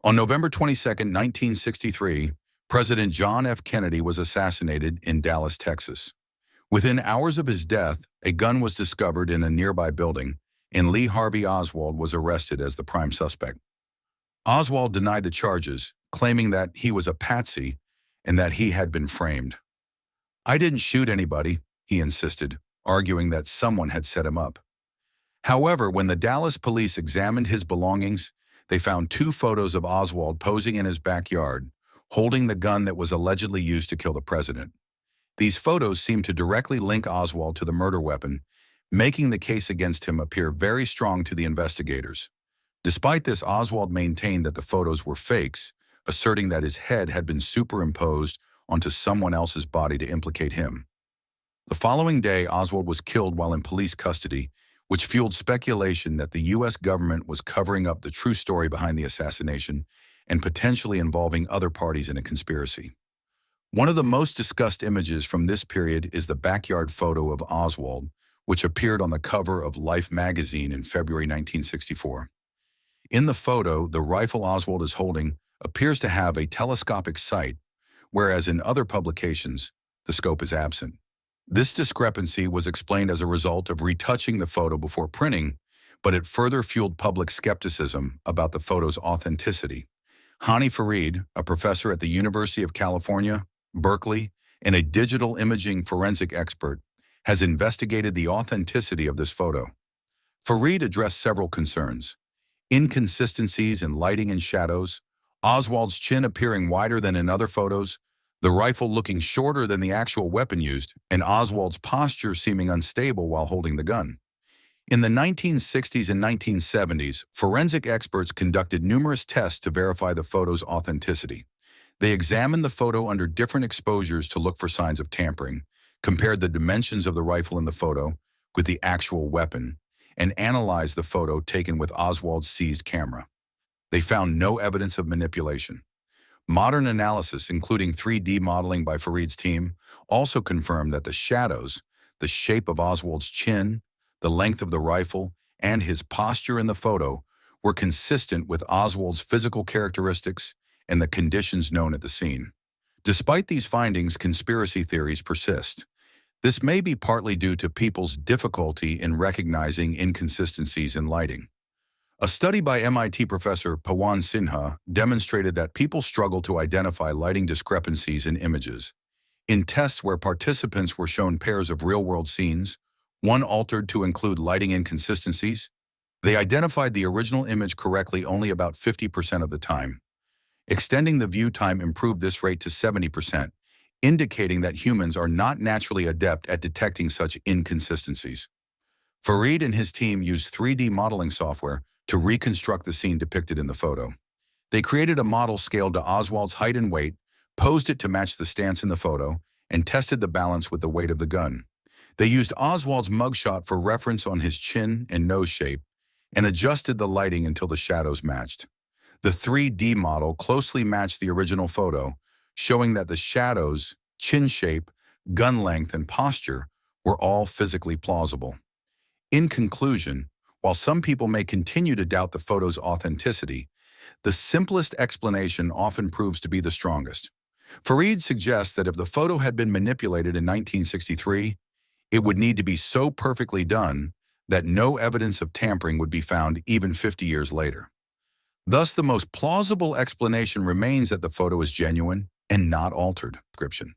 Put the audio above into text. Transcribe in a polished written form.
On November 22, 1963, President John F. Kennedy was assassinated in Dallas, Texas. Within hours of his death, a gun was discovered in a nearby building, and Lee Harvey Oswald was arrested as the prime suspect. Oswald denied the charges, claiming that he was a patsy and that he had been framed. "I didn't shoot anybody," he insisted, arguing that someone had set him up. However, when the Dallas police examined his belongings, they found two photos of Oswald posing in his backyard, holding the gun that was allegedly used to kill the president. These photos seemed to directly link Oswald to the murder weapon, making the case against him appear very strong to the investigators. Despite this, Oswald maintained that the photos were fakes, asserting that his head had been superimposed onto someone else's body to implicate him. The following day, Oswald was killed while in police custody, which fueled speculation that the U.S. government was covering up the true story behind the assassination and potentially involving other parties in a conspiracy. One of the most discussed images from this period is the backyard photo of Oswald, which appeared on the cover of Life magazine in February 1964. In the photo, the rifle Oswald is holding appears to have a telescopic sight, whereas in other publications, the scope is absent. This discrepancy was explained as a result of retouching the photo before printing, but it further fueled public skepticism about the photo's authenticity. Hany Farid, a professor at the University of California, Berkeley, and a digital imaging forensic expert, has investigated the authenticity of this photo. Farid addressed several concerns: inconsistencies in lighting and shadows, Oswald's chin appearing wider than in other photos, the rifle looking shorter than the actual weapon used, and Oswald's posture seeming unstable while holding the gun. In the 1960s and 1970s, forensic experts conducted numerous tests to verify the photo's authenticity. They examined the photo under different exposures to look for signs of tampering, compared the dimensions of the rifle in the photo with the actual weapon, and analyzed the photo taken with Oswald's seized camera. They found no evidence of manipulation. Modern analysis, including 3D modeling by Farid's team, also confirmed that the shadows, the shape of Oswald's chin, the length of the rifle, and his posture in the photo were consistent with Oswald's physical characteristics and the conditions known at the scene. Despite these findings, conspiracy theories persist. This may be partly due to people's difficulty in recognizing inconsistencies in lighting. A study by MIT professor Pawan Sinha demonstrated that people struggle to identify lighting discrepancies in images. In tests where participants were shown pairs of real-world scenes, one altered to include lighting inconsistencies, they identified the original image correctly only about 50% of the time. Extending the view time improved this rate to 70%, indicating that humans are not naturally adept at detecting such inconsistencies. Farid and his team used 3D modeling software to reconstruct the scene depicted in the photo. They created a model scaled to Oswald's height and weight, posed it to match the stance in the photo, and tested the balance with the weight of the gun. They used Oswald's mugshot for reference on his chin and nose shape, and adjusted the lighting until the shadows matched. The 3D model closely matched the original photo, showing that the shadows, chin shape, gun length, and posture were all physically plausible. In conclusion, while some people may continue to doubt the photo's authenticity, the simplest explanation often proves to be the strongest. Farid suggests that if the photo had been manipulated in 1963, it would need to be so perfectly done that no evidence of tampering would be found even 50 years later. Thus, the most plausible explanation remains that the photo is genuine and not altered. Description.